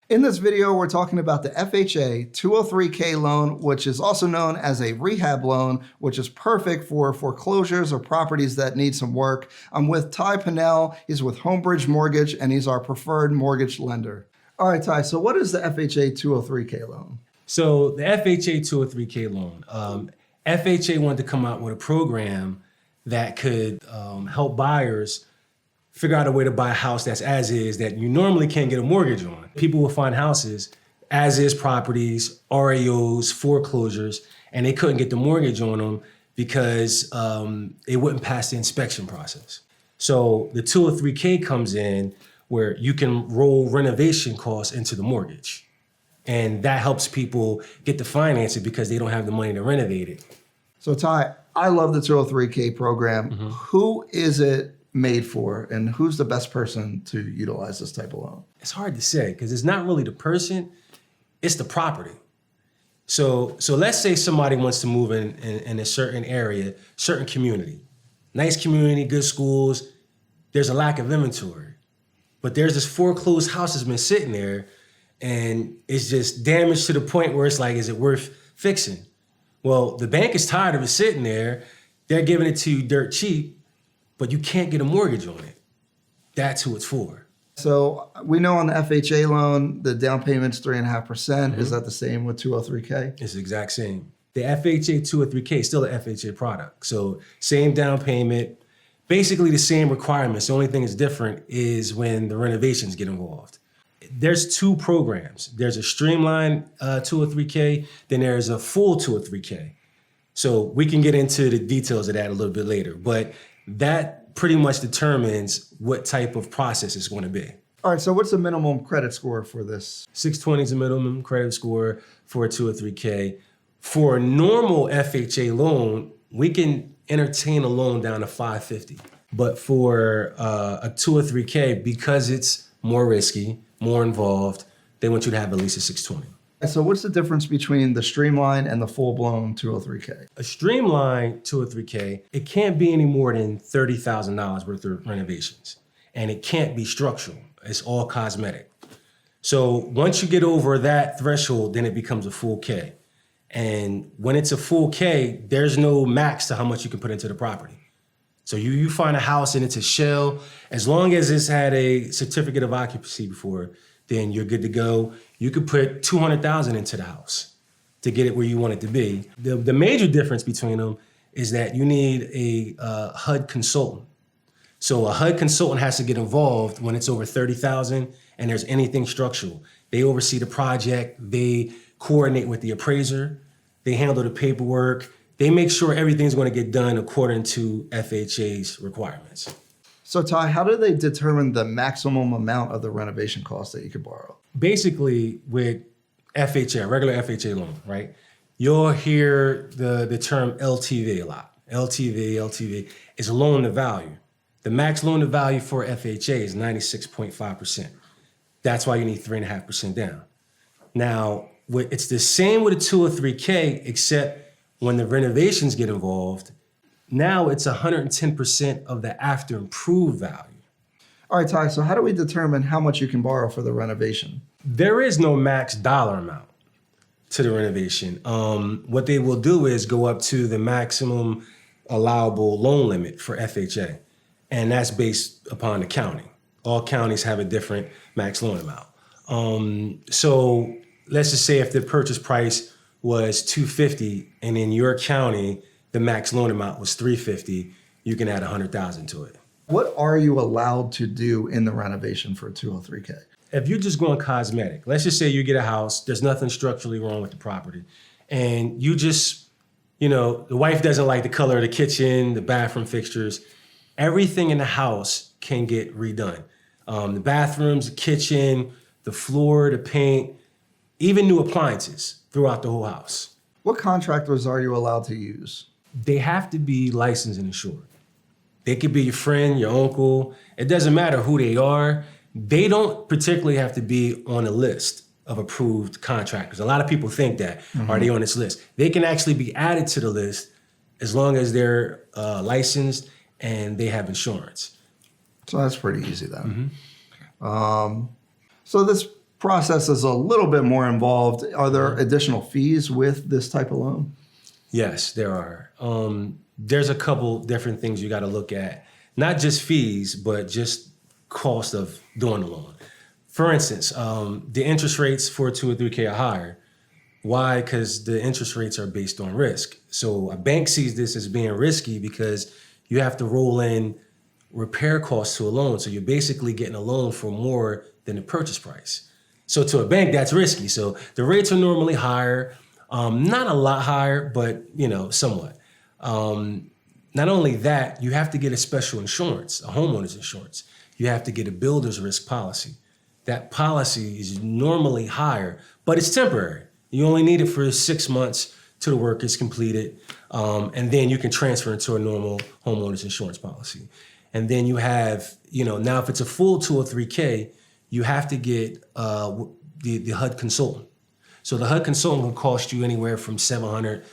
In this video, we're talking about the FHA 203k loan, which is also known as a rehab loan, which is perfect for foreclosures or properties that need some work. I'm with Ty Pinnell. He's with Homebridge Mortgage, and he's our preferred mortgage lender. All right, Ty, so what is the FHA 203k loan? So the FHA 203k loan, FHA wanted to come out with a program that could help buyers figure out a way to buy a house that's as is that you normally can't get a mortgage on. People will find houses, as is properties, REOs, foreclosures, and they couldn't get the mortgage on them because it wouldn't pass the inspection process. So the 203k comes in where you can roll renovation costs into the mortgage. And that helps people get the financing because they don't have the money to renovate it. So Ty, I love the 203k program. Mm-hmm. Who is it made for, and who's the best person to utilize this type of loan? It's hard to say because it's not really the person, it's the property. So let's say somebody wants to move in a certain area, certain community, nice community, good schools. There's a lack of inventory, but there's this foreclosed house that's been sitting there and it's just damaged to the point where it's like, is it worth fixing? Well, the bank is tired of it sitting there. They're giving it to you dirt cheap, but you can't get a mortgage on it. That's who it's for. So we know on the FHA loan, the down payment's 3.5%. Mm-hmm. Is that the same with 203k? It's the exact same. The FHA 203k is still an FHA product. So same down payment, basically the same requirements. The only thing that's different is when the renovations get involved. There's two programs. There's a Streamline 203k, then there's a full 203k. So we can get into the details of that a little bit later, but that pretty much determines what type of process it's going to be. All right, so what's the minimum credit score for this? 620 is the minimum credit score for a 203k. For a normal FHA loan, we can entertain a loan down to 550. But for a 203k, because it's more risky, more involved, they want you to have at least a 620. So what's the difference between the Streamline and the full-blown 203k? A Streamline 203k, it can't be any more than $30,000 worth of renovations. And it can't be structural. It's all cosmetic. So once you get over that threshold, then it becomes a full K. And when it's a full K, there's no max to how much you can put into the property. So you find a house and it's a shell, as long as it's had a certificate of occupancy before, then you're good to go. You could put $200,000 into the house to get it where you want it to be. The major difference between them is that you need a HUD consultant. So a HUD consultant has to get involved when it's over $30,000 and there's anything structural. They oversee the project, they coordinate with the appraiser, they handle the paperwork, they make sure everything's going to get done according to FHA's requirements. So Ty, how do they determine the maximum amount of the renovation cost that you could borrow? Basically, with FHA, regular FHA loan, right? You'll hear the term LTV a lot. LTV is loan to value. The max loan to value for FHA is 96.5%. That's why you need 3.5% down. Now, it's the same with a 203k, except when the renovations get involved, now it's 110% of the after improved value. All right, Ty, so how do we determine how much you can borrow for the renovation? There is no max dollar amount to the renovation. What they will do is go up to the maximum allowable loan limit for FHA, and that's based upon the county. All counties have a different max loan amount. So let's just say if the purchase price was $250 and in your county, the max loan amount was $350, you can add $100,000 to it. What are you allowed to do in the renovation for a 203k? If you're just going cosmetic, let's just say you get a house, there's nothing structurally wrong with the property, and you just, the wife doesn't like the color of the kitchen, the bathroom fixtures, everything in the house can get redone. The bathrooms, the kitchen, the floor, the paint, even new appliances throughout the whole house. What contractors are you allowed to use? They have to be licensed and insured. They could be your friend, your uncle. It doesn't matter who they are. They don't particularly have to be on a list of approved contractors. A lot of people think that, are they on this list? They can actually be added to the list as long as they're licensed and they have insurance. So that's pretty easy then. So this process is a little bit more involved. Are there additional fees with this type of loan? Yes, there are. There's a couple different things you got to look at. Not just fees, but just cost of doing the loan. For instance, the interest rates for 203k are higher. Why? Because the interest rates are based on risk. So a bank sees this as being risky because you have to roll in repair costs to a loan. So you're basically getting a loan for more than the purchase price. So to a bank, that's risky. So the rates are normally higher, not a lot higher, but somewhat. Not only that, you have to get a special insurance, a homeowner's insurance. You have to get a builder's risk policy. That policy is normally higher, but it's temporary. You only need it for 6 months till the work is completed, and then you can transfer into a normal homeowner's insurance policy. And then you have, now if it's a full 203k, you have to get the HUD consultant. So the HUD consultant will cost you anywhere from $700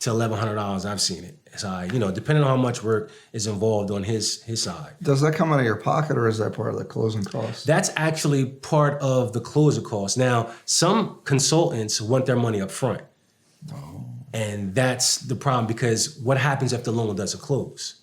to $1,100. I've seen it. So, depending on how much work is involved on his side. Does that come out of your pocket, or is that part of the closing costs? That's actually part of the closing costs. Now, some consultants want their money up front. Oh. And that's the problem, because what happens if the loan doesn't close?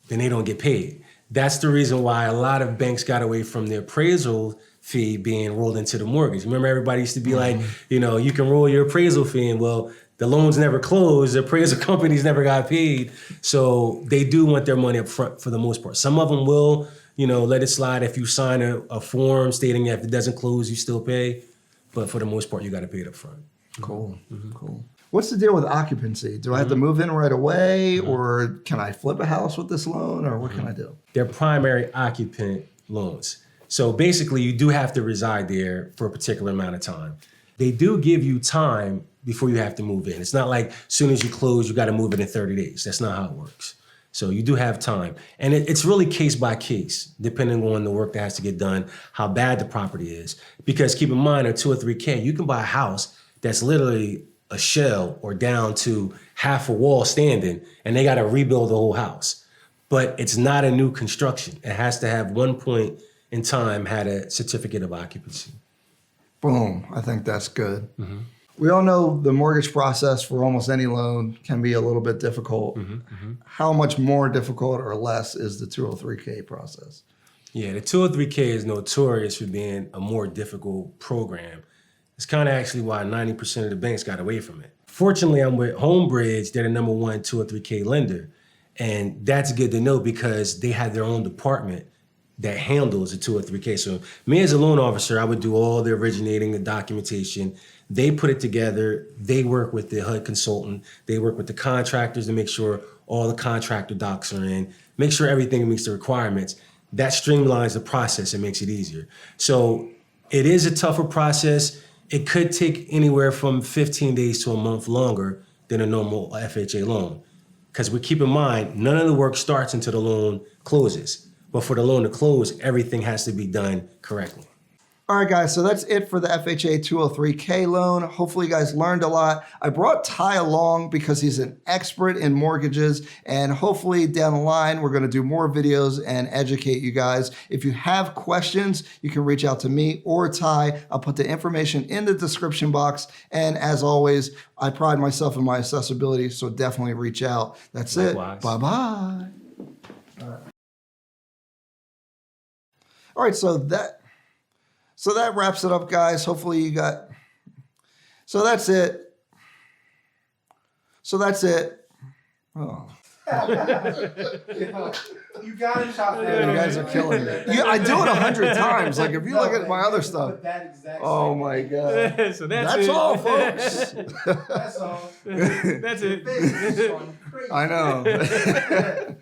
Then they don't get paid. That's the reason why a lot of banks got away from the appraisal fee being rolled into the mortgage. Remember, everybody used to be like, you can roll your appraisal fee in. Well, the loans never closed, the appraisal companies never got paid. So they do want their money up front for the most part. Some of them will, let it slide if you sign a form stating that if it doesn't close, you still pay. But for the most part, you got to pay it up front. Cool, cool. What's the deal with occupancy? Do I have to move in right away, or can I flip a house with this loan, or what can I do? They're primary occupant loans. So basically, you do have to reside there for a particular amount of time. They do give you time before you have to move in. It's not like as soon as you close, you got to move in 30 days. That's not how it works. So you do have time. And it's really case by case, depending on the work that has to get done, how bad the property is. Because keep in mind, at 203k, you can buy a house that's literally a shell or down to half a wall standing, and they got to rebuild the whole house. But it's not a new construction. It has to have one point in time had a certificate of occupancy. Boom. I think that's good. We all know the mortgage process for almost any loan can be a little bit difficult. How much more difficult or less is the 203k process? Yeah, the 203k is notorious for being a more difficult program. It's kind of actually why 90% of the banks got away from it. Fortunately, I'm with Homebridge. They're the number one 203k lender. And that's good to know because they have their own department that handles the 203k. So me as a loan officer, I would do all the originating, the documentation. They put it together. They work with the HUD consultant. They work with the contractors to make sure all the contractor docs are in, make sure everything meets the requirements. That streamlines the process and makes it easier. So it is a tougher process. It could take anywhere from 15 days to a month longer than a normal FHA loan. Because we keep in mind, none of the work starts until the loan closes. But for the loan to close, everything has to be done correctly. All right, guys, so that's it for the FHA 203k loan. Hopefully you guys learned a lot. I brought Ty along because he's an expert in mortgages, and hopefully down the line, we're gonna do more videos and educate you guys. If you have questions, you can reach out to me or Ty. I'll put the information in the description box. And as always, I pride myself in my accessibility, so definitely reach out. That's Likewise. it. Bye-bye. All right, so that wraps it up, guys. Hopefully you got, so that's it. Oh. You got it, shot. You guys are killing it. I do it 100 times. Like if you look at my other stuff. Oh my God. So that's all, folks. That's all. That's it. I know.